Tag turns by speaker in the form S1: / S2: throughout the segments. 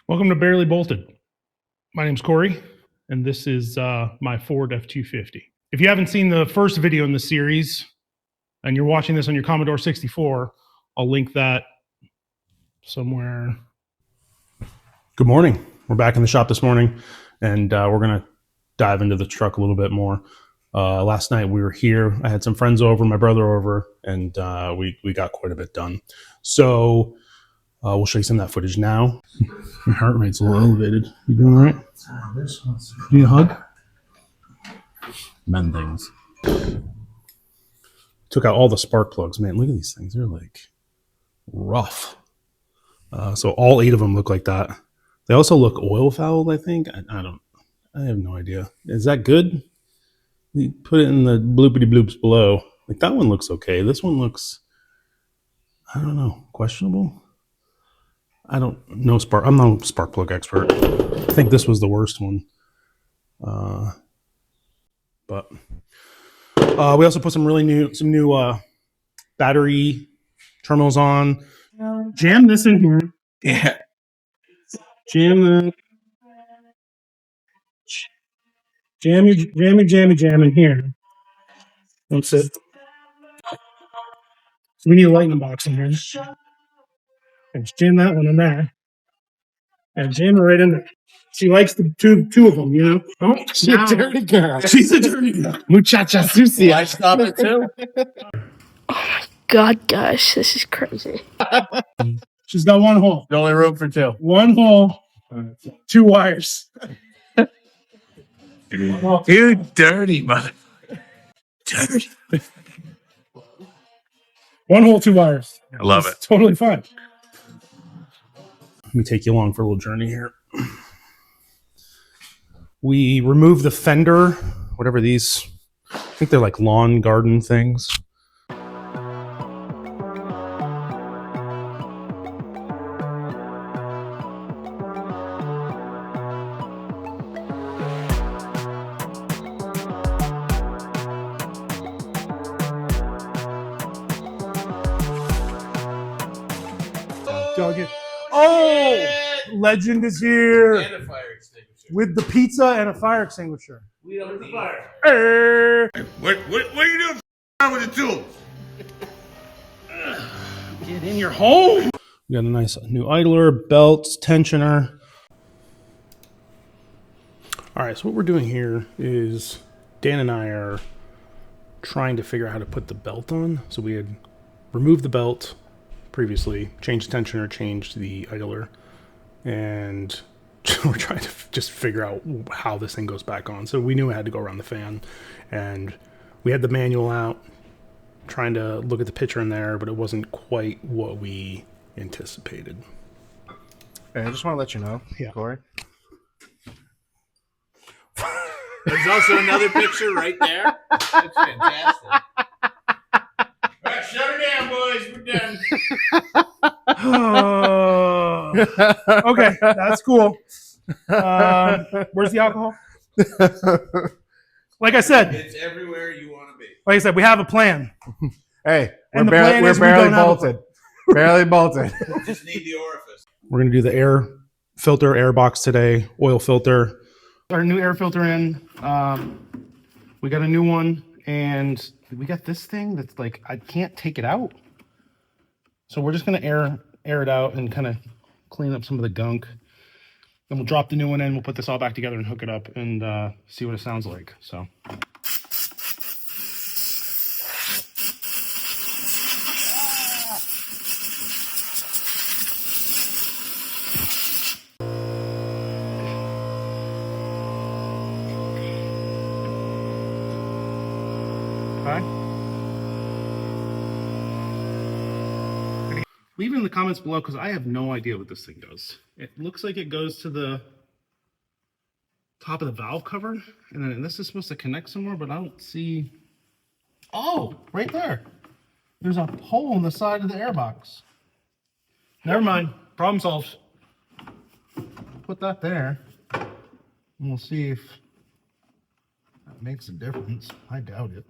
S1: Welcome to Barely Bolted. My name's Corey, and this is my Ford F250. If you haven't seen the first video in the series, and you're watching this on your Commodore 64, I'll link that somewhere. Good morning. We're back in the shop this morning, and we're going to dive into the truck a little bit more. Last night we were here. I had some friends over, my brother over, and we got quite a bit done. So we'll show you some of that footage now. Your heart rate's a little elevated. You doing all right? Need a hug? Men things. Took out all the spark plugs. Man, look at these things. They're like rough. So all 8 of them look like that. They also look oil fouled, I think. I have no idea. Is that good? You put it in the bloopity bloops below. Like that one looks okay. This one looks, I don't know, questionable. I don't know I'm no spark plug expert. I think this was the worst one. But we also put some new battery terminals on. Jam this in here.
S2: Yeah.
S1: Jam that. Jam in here. That's it. So we need a lightning box in here. And just jam that one in there. And jam it right in there. She likes the two of them, you know? Oh,
S2: She's a dirty girl.
S1: She's a dirty girl. Muchacha sucia.
S2: I stop it too.
S3: God, guys, this is crazy.
S1: She's got one hole.
S2: There's only room for 2.
S1: One hole, 2 wires.
S2: You dirty mother. Dirty.
S1: One hole, 2 wires.
S2: I love it.
S1: Totally fine. Let me take you along for a little journey here. We removed the fender, whatever these, I think they're like lawn garden things. Oh, legend is here.
S2: And a fire extinguisher.
S1: With the pizza and a fire extinguisher.
S2: We don't need fire. What are you doing with the tools?
S1: Get in your home. We got a nice new idler, belts, tensioner. All right, so what we're doing here is Dan and I are trying to figure out how to put the belt on. So we had removed the belt previously, changed the tensioner, changed the idler, and we're trying to just figure out how this thing goes back on. So we knew it had to go around the fan, and we had the manual out, trying to look at the picture in there, but it wasn't quite what we anticipated.
S4: Hey, I just want to let you know,
S1: Yeah.
S4: Corey.
S2: There's also another picture right there. That's fantastic. All right, shut her down, boys. We're done.
S1: Okay, that's cool. Where's the alcohol? Like I said,
S2: It's everywhere you want to be.
S1: like I said, we have a plan.
S4: Hey,
S1: And the
S4: we're
S1: plan is we
S4: barely
S1: don't have a-
S4: bolted. Barely bolted.
S2: Just need the orifice.
S1: We're going to do the air filter, air box today, oil filter. Our new air filter in. We got a new one, and we got this thing that's like, I can't take it out. So we're just going to air it out and kind of clean up some of the gunk. Then we'll drop the new one in. We'll put this all back together and hook it up and see what it sounds like. So. Leave it in the comments below because I have no idea what this thing does. It looks like it goes to the top of the valve cover, and then this is supposed to connect somewhere, but I don't see. Oh, right there. There's a hole in the side of the air box. Never mind. Problem solved. Put that there, and we'll see if that makes a difference. I doubt it.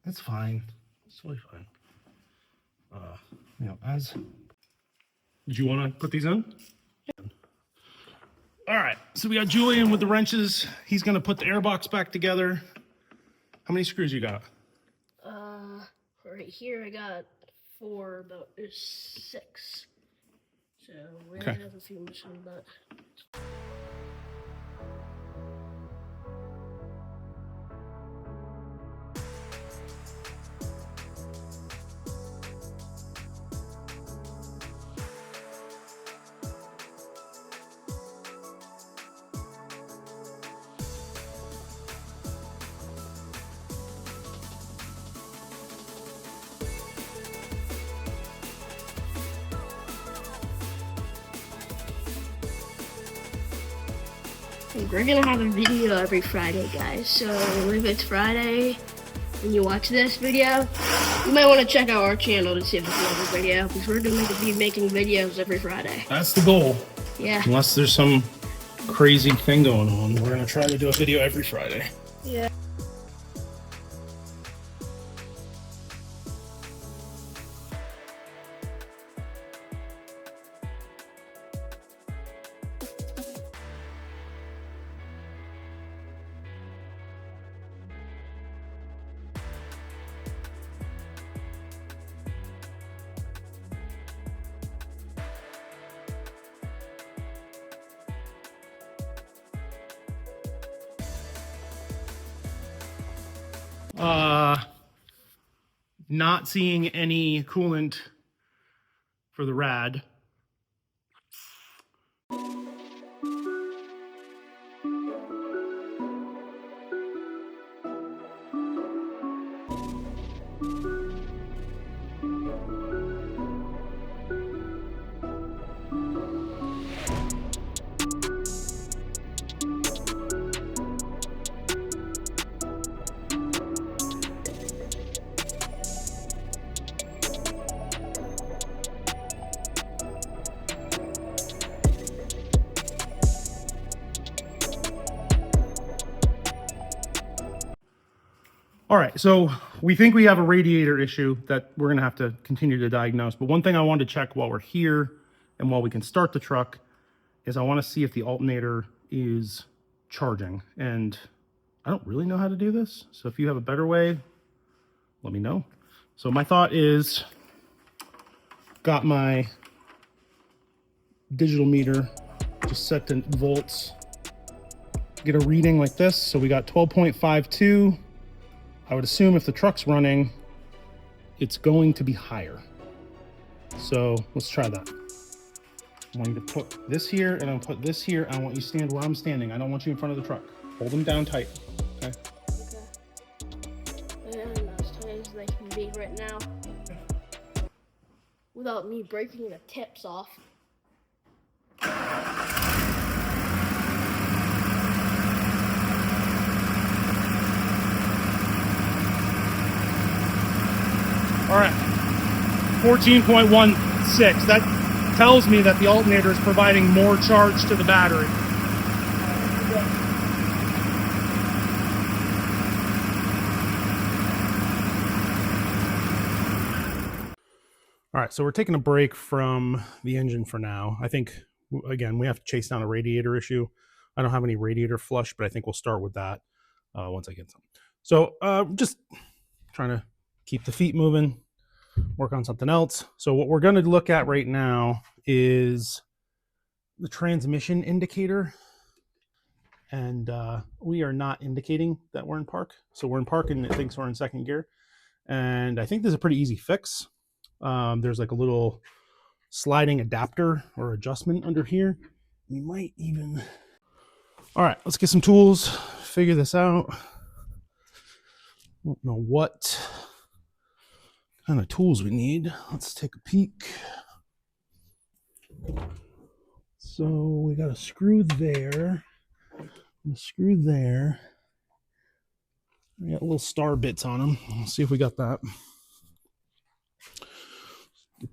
S1: It's fine. It's totally fine. As Did you want to put these in? All right, so we got Julian with the wrenches. He's gonna put the airbox back together. How many screws you got?
S3: Right here I got 4, but there's 6. So we
S1: Okay.
S3: have a few missing, but. We're gonna have a video every Friday, guys. So if it's Friday and you watch this video, you might want to check out our channel to see if it's another video, because we're gonna be making videos every Friday.
S1: That's the goal.
S3: Yeah.
S1: Unless there's some crazy thing going on, we're gonna try to do a video every Friday.
S3: Yeah.
S1: Not seeing any coolant for the rad. All right, so we think we have a radiator issue that we're gonna have to continue to diagnose. But one thing I wanted to check while we're here and while we can start the truck is I wanna see if the alternator is charging. And I don't really know how to do this. So if you have a better way, let me know. So my thought is, got my digital meter just set to volts. Get a reading like this. So we got 12.52. I would assume if the truck's running, it's going to be higher. So let's try that. I want you to put this here and I'll put this here. I want you to stand where I'm standing. I don't want you in front of the truck. Hold them down tight, okay?
S3: Okay. And as tight as they can be right now. Without me breaking the tips off.
S1: All right, 14.16. That tells me that the alternator is providing more charge to the battery. All right, so we're taking a break from the engine for now. I think, again, we have to chase down a radiator issue. I don't have any radiator flush, but I think we'll start with that once I get some. So just trying to keep the feet moving, work on something else. So what we're going to look at right now is the transmission indicator. And we are not indicating that we're in park. So we're in park and it thinks we're in second gear. And I think this is a pretty easy fix. There's like a little sliding adapter or adjustment under here. We might even... All right, let's get some tools, figure this out. I don't know what kind of tools we need. Let's take a peek. So we got a screw there, and a screw there. We got little star bits on them. Let's see if we got that.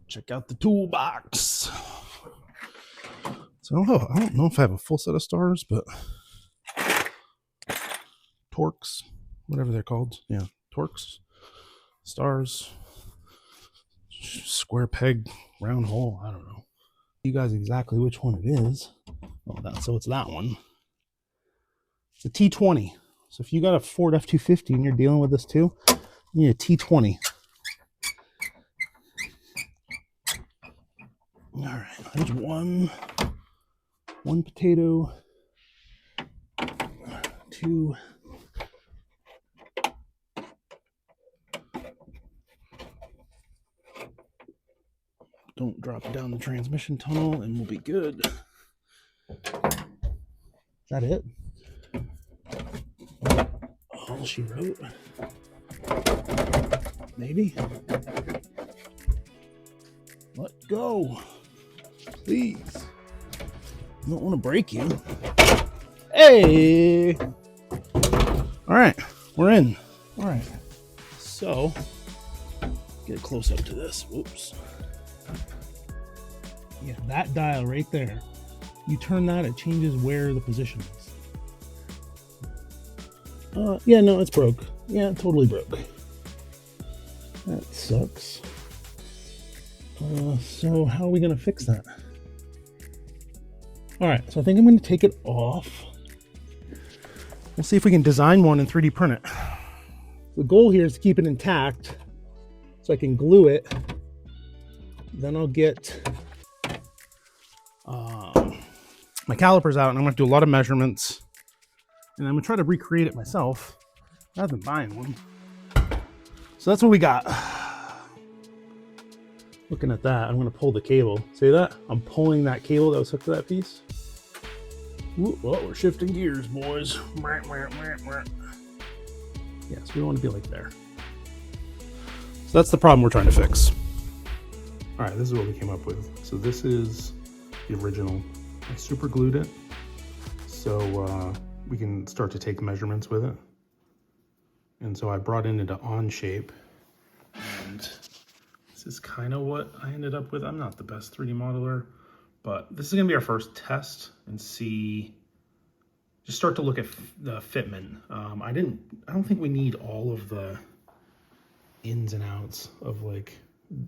S1: Check out the toolbox. So I don't know if I have a full set of stars, but Torx, whatever they're called. Yeah, Torx, stars, square peg, round hole. I don't know. You guys exactly which one it is. So it's that one. It's a T20. So if you got a Ford F250 and you're dealing with this too, you need a T20. All right, there's one potato, 2. Don't drop it down the transmission tunnel and we'll be good. Is that it? All she wrote? Maybe? Let go. Please. I don't want to break you. Hey! All right, we're in. All right. So, get a close up to this. Whoops. Yeah, that dial right there. You turn that, it changes where the position is. Yeah, no, it's broke. Yeah, it totally broke. That sucks. So how are we gonna fix that? All right, so I think I'm gonna take it off. We'll see if we can design one and 3D print it. The goal here is to keep it intact so I can glue it. Then I'll get my calipers out and I'm gonna do a lot of measurements and I'm gonna try to recreate it myself rather than buying one. So that's what we got. Looking at that, I'm gonna pull the cable. See that? I'm pulling that cable that was hooked to that piece. Ooh, well, we're shifting gears, boys. Yes, we don't want to be like there. So that's the problem we're trying to fix. All right, this is what we came up with. So this is the original. I super glued it so we can start to take measurements with it. And so I brought it into on shape. And this is kind of what I ended up with. I'm not the best 3D modeler, but this is gonna be our first test and see, just start to look at the fitment. I don't think we need all of the ins and outs of like,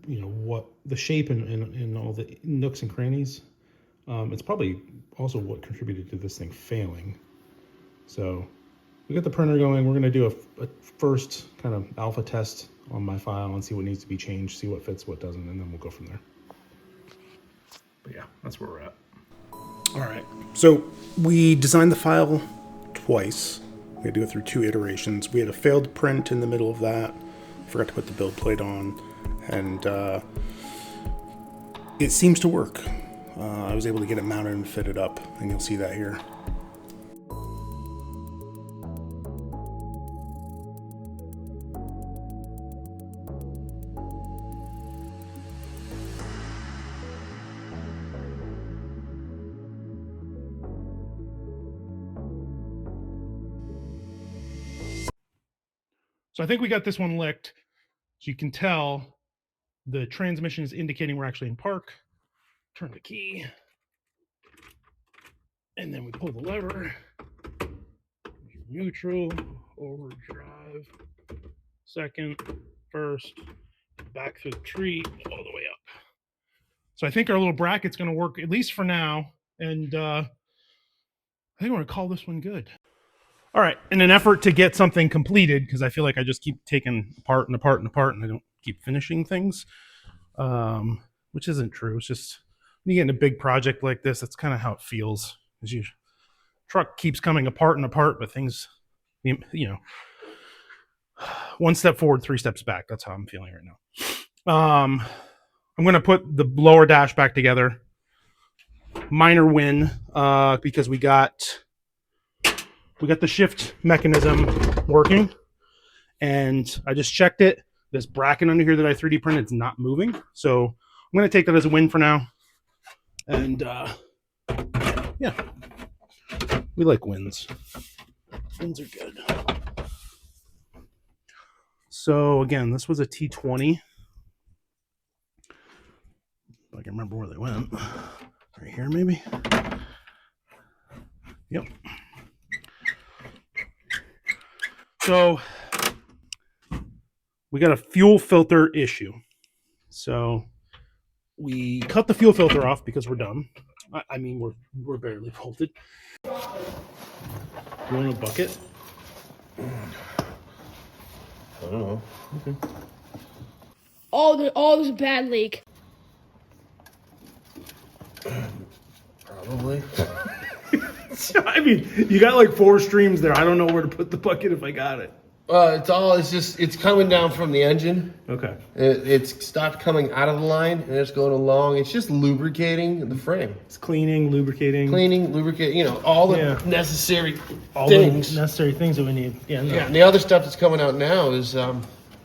S1: you know, what the shape and all the nooks and crannies. It's probably also what contributed to this thing failing. So we got the printer going. We're gonna do a first kind of alpha test on my file and see what needs to be changed, see what fits, what doesn't, and then we'll go from there. But yeah, that's where we're at. All right, so we designed the file twice. We had to go through 2 iterations. We had a failed print in the middle of that. Forgot to put the build plate on, and it seems to work. I was able to get it mounted and fit it up, and you'll see that here. So I think we got this one licked. So you can tell the transmission is indicating we're actually in park. Turn the key. And then we pull the lever. Neutral, overdrive, second, first, back through the tree, all the way up. So I think our little bracket's gonna work, at least for now. And I think we're gonna call this one good. All right, in an effort to get something completed, because I feel like I just keep taking apart and apart and apart and I don't keep finishing things, which isn't true. It's just when you get in a big project like this, that's kind of how it feels. As your truck keeps coming apart and apart, but things, you know, 1 step forward, 3 steps back. That's how I'm feeling right now. I'm going to put the lower dash back together. Minor win, because we got the shift mechanism working, and I just checked it. This bracket under here that I 3D printed is not moving, so I'm going to take that as a win for now. And yeah, we like wins. Wins are good. So again, this was a T20. If I can remember where they went. Right here, maybe. Yep. So we got a fuel filter issue. So we cut the fuel filter off because we're dumb. I mean, we're barely volted. You want a bucket?
S5: I don't know.
S1: Okay.
S3: Oh, there's a bad leak.
S5: Probably.
S1: I mean, you got like 4 streams there. I don't know where to put the bucket if I got it.
S5: It's coming down from the engine.
S1: Okay.
S5: It's stopped coming out of the line and it's going along. It's just lubricating the frame.
S1: It's cleaning, lubricating.
S5: Lubricating, all the necessary things.
S1: The necessary things that we need. Yeah, no.
S5: Yeah, and the other stuff that's coming out now is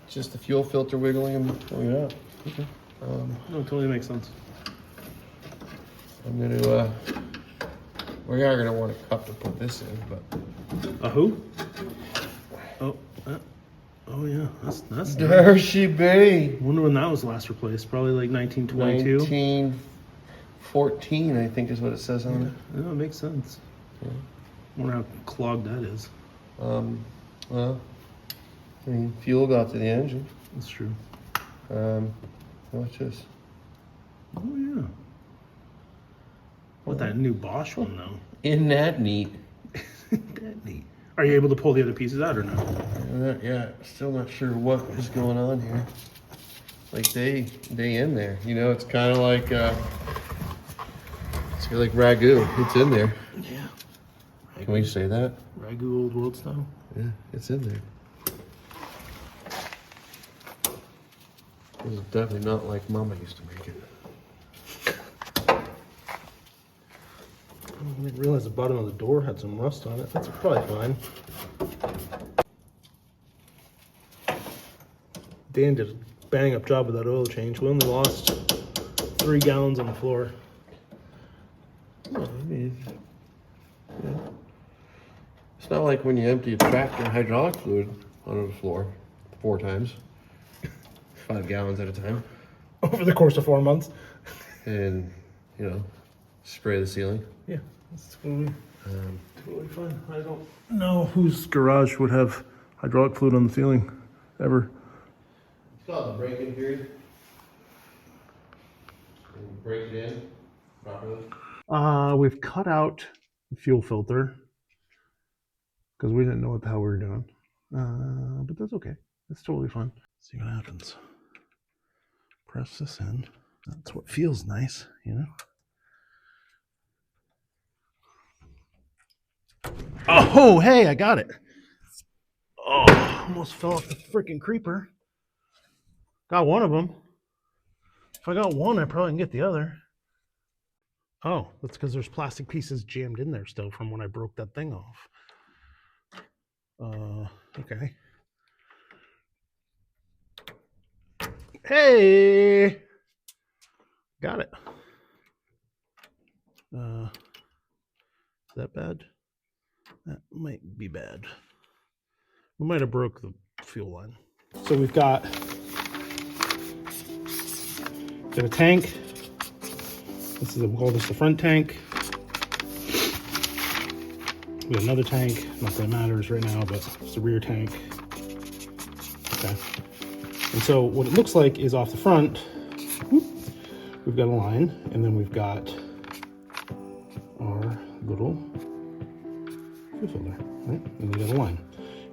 S5: just the fuel filter wiggling and going out.
S1: Okay. No, it totally makes sense.
S5: I'm gonna, we are gonna want a cup to put this in, but.
S1: A who? Oh yeah, that's
S5: There she be.
S1: Wonder when that was last replaced. Probably like 1922.
S5: 1914, I think is what it says on it.
S1: Yeah, it makes sense.
S5: Yeah.
S1: Wonder how clogged that is.
S5: Well, I mean, fuel got to the engine.
S1: That's true.
S5: Watch this.
S1: Oh yeah. What, that new Bosch one though?
S5: Isn't that neat?
S1: That neat. Are you able to pull the other pieces out or no?
S5: Yeah, still not sure what is going on here. Like they in there, it's kind of like it's like ragu. It's in there.
S1: Yeah.
S5: Can we say that?
S1: Ragu old world style.
S5: Yeah, it's in there. This is definitely not like Mama used to make it.
S1: I didn't realize the bottom of the door had some rust on it. That's probably fine. Dan did a bang up job with that oil change. We only lost 3 gallons on the floor.
S5: Oh, I mean, it's not like when you empty a tractor hydraulic fluid onto the floor 4 times, 5 gallons at a time,
S1: Over the course of 4 months.
S5: and spray the ceiling.
S1: Yeah, that's totally fine. I don't know whose garage would have hydraulic fluid on the ceiling ever.
S5: It's called the break-in period. And break it in properly.
S1: We've cut out the fuel filter because we didn't know what the hell we were doing. But that's okay. That's totally fine. Let's see what happens. Press this in. That's what feels nice, Oh, hey, I got it. Oh, almost fell off the freaking creeper. Got one of them. If I got one, I probably can get the other. Oh, that's because there's plastic pieces jammed in there still from when I broke that thing off. Okay. Hey! Got it. Is that bad? That might be bad. We might have broke the fuel line. So we've got a tank. We'll call this the front tank. We got another tank. Not that it matters right now, but it's the rear tank. Okay. And so what it looks like is off the front, we've got a line, and then we've got our little fuel filter, right? And we got a line.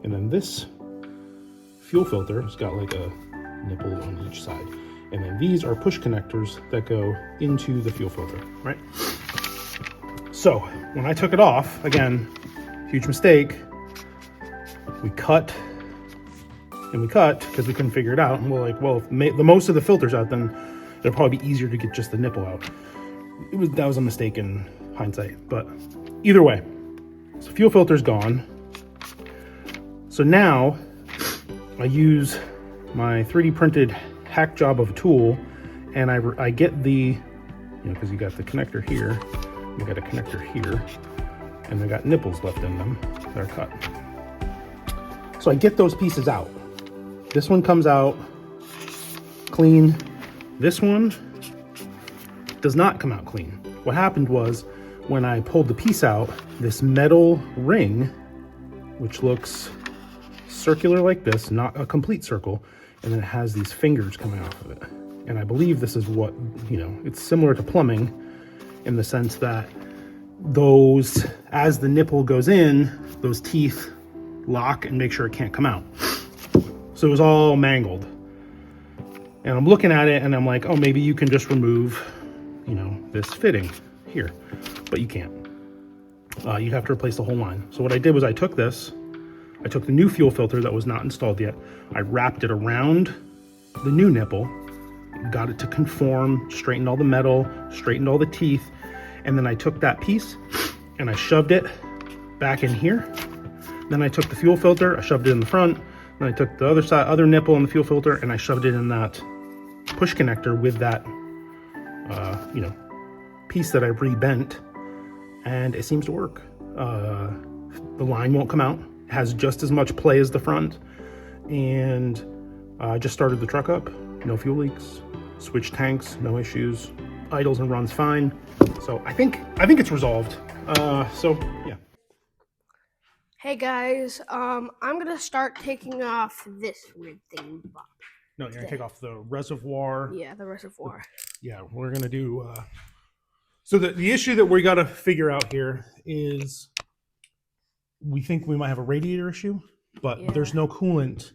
S1: And then this fuel filter has got like a nipple on each side. And then these are push connectors that go into the fuel filter, right? So when I took it off, again, huge mistake, we cut and we cut because we couldn't figure it out. And we're like, well, if the most of the filter's out, then it'll probably be easier to get just the nipple out. That was a mistake in hindsight, but either way, so fuel filter's gone. So now I use my 3D printed hack job of a tool, and I get the, because you got the connector here, you got a connector here, and they got nipples left in them that are cut. So I get those pieces out. This one comes out clean. This one does not come out clean. What happened was when I pulled the piece out, this metal ring, which looks circular like this, not a complete circle, and then it has these fingers coming off of it. And I believe this is what, it's similar to plumbing in the sense that those, as the nipple goes in, those teeth lock and make sure it can't come out. So it was all mangled. And I'm looking at it and I'm like, oh, maybe you can just remove, this fitting here, but you can't. You'd have to replace the whole line. So what I did was I took the new fuel filter that was not installed yet. I wrapped it around the new nipple, got it to conform, straightened all the metal, straightened all the teeth. And then I took that piece and I shoved it back in here. Then I took the fuel filter, I shoved it in the front. Then I took the other nipple and the fuel filter, and I shoved it in that push connector with that, piece that I rebent, and it seems to work. The line won't come out. It has just as much play as the front, and I just started the truck up. No fuel leaks, switched tanks, no issues, idles and runs fine. So I think it's resolved. So yeah.
S3: Hey guys, I'm gonna start taking off this weird thing.
S1: No, you're gonna take off the reservoir.
S3: Yeah, the reservoir.
S1: Yeah, we're gonna do. So the issue that we got to figure out here is, we think we might have a radiator issue, but there's no coolant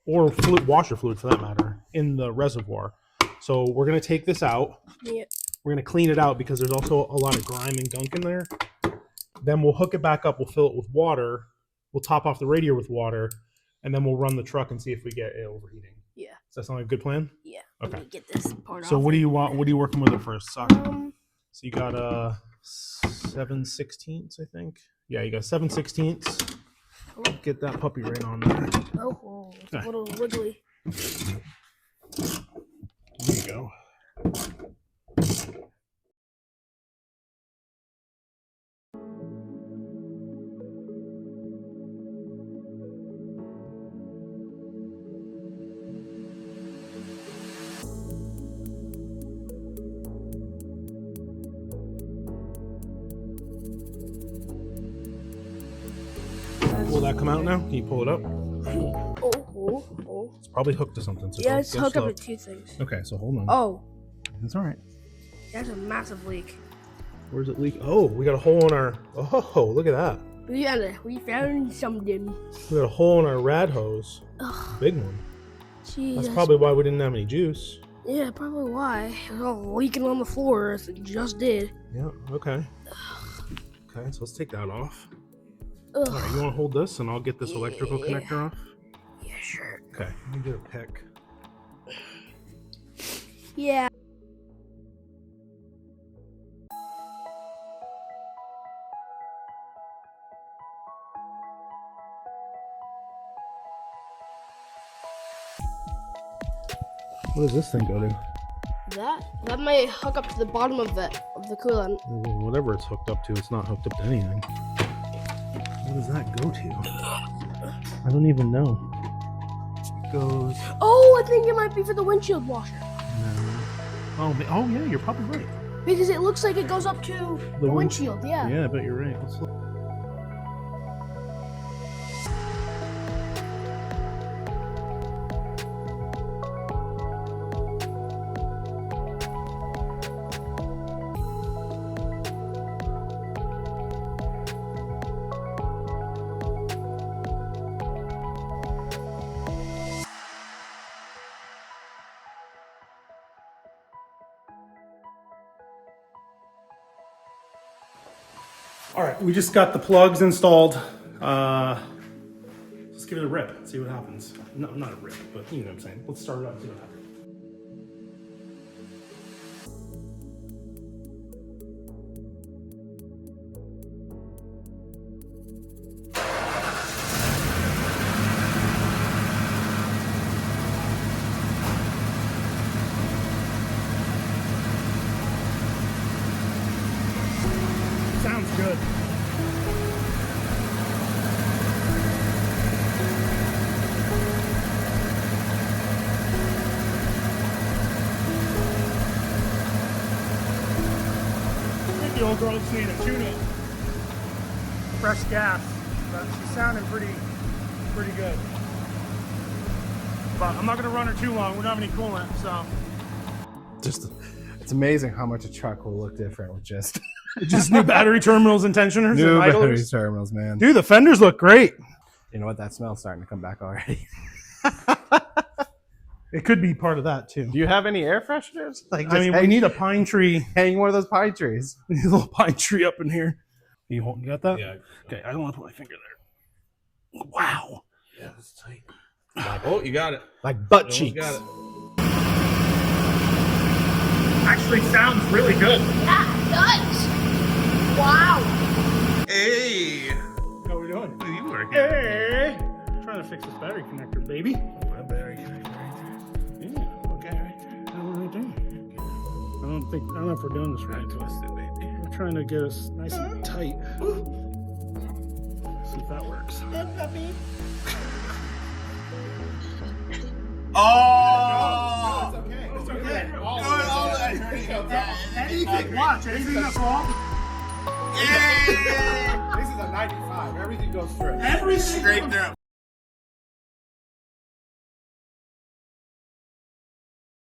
S1: or washer fluid for that matter in the reservoir. So we're gonna take this out.
S3: Yeah.
S1: We're gonna clean it out because there's also a lot of grime and gunk in there. Then we'll hook it back up. We'll fill it with water. We'll top off the radiator with water, and then we'll run the truck and see if we get it overheating.
S3: Yeah.
S1: Does that sound like a good plan?
S3: Yeah.
S1: Okay.
S3: Let me get this part off.
S1: So what do you want? What are you working with it first? Socket. So you got 7/16, I think. Yeah, you got 7/16. Get that puppy right on there.
S3: Oh, it's a little wiggly.
S1: There you go. Will that come out now? Can you pull it up?
S3: Oh.
S1: It's probably hooked to something. So
S3: Yeah, it's
S1: go
S3: hooked
S1: slow.
S3: up to two things.
S1: Okay, so hold on.
S3: Oh,
S1: It's all right.
S3: that's a massive leak.
S1: Where's it leak? Oh, we got a hole in our. Oh, look at that.
S3: We found something.
S1: We got a hole in our rad hose.
S3: Ugh.
S1: Big one.
S3: Jesus.
S1: That's probably why we didn't have any juice.
S3: Yeah, probably why. It was all leaking on the floor as it just did.
S1: Yeah. Okay. Okay, so let's take that off.
S3: Ugh.
S1: All right, you want to hold this, and I'll get this electrical connector off.
S3: Yeah, sure.
S1: Okay. Let me get a pick.
S3: Yeah.
S1: What does this thing go to?
S3: That might hook up to the bottom of the coolant.
S1: Whatever it's hooked up to, it's not hooked up to anything. What does that go to? I don't even know. It goes.
S3: Oh, I think it might be for the windshield washer.
S1: No. Oh yeah, you're probably right.
S3: Because it looks like it goes up to the windshield. Yeah.
S1: Yeah, I bet you're right. Let's look. All right, we just got the plugs installed. Let's give it a rip, see what happens. No, not a rip, but you know what I'm saying. Let's start it up and see what happens. Sounds good. I think the old girl just needed a tune-up. Fresh gas, but she's sounding pretty good. but I'm not gonna run her too long. We don't have any coolant, so.
S4: Just, it's amazing how much a truck will look different with just
S1: Just new battery terminals and tensioners
S4: new
S1: and
S4: battery
S1: idlers.
S4: terminals, man.
S1: Dude, the fenders look great.
S4: You know what? That smell's starting to come back already.
S1: It could be part of that too.
S4: Do you have any air fresheners? Like,
S1: I mean, we need a pine tree.
S4: hang one of those pine trees.
S1: We need a little pine tree up in here. You got that?
S2: Yeah.
S1: Okay, I don't want to put my finger there. Wow.
S2: Yeah, that's tight. Oh, you got it.
S4: Like butt
S2: You almost
S4: cheeks.
S2: got it.
S1: Actually sounds really good.
S3: Yeah, it does. Wow.
S2: Hey.
S1: How are we doing?
S2: What are you working?
S1: Hey. Trying to fix this battery connector, baby.
S2: My battery connector right there. Yeah. Okay, right there.
S1: How are we doing? I don't know if we're doing this right.
S2: Twisted, baby.
S1: We're trying to get us nice and tight. See if that works.
S2: Oh!
S4: It's okay.
S1: Anything, watch, anything that's wrong.
S2: Yeah!
S4: This is a 95. Everything goes through.
S1: Everything.
S2: Straight through.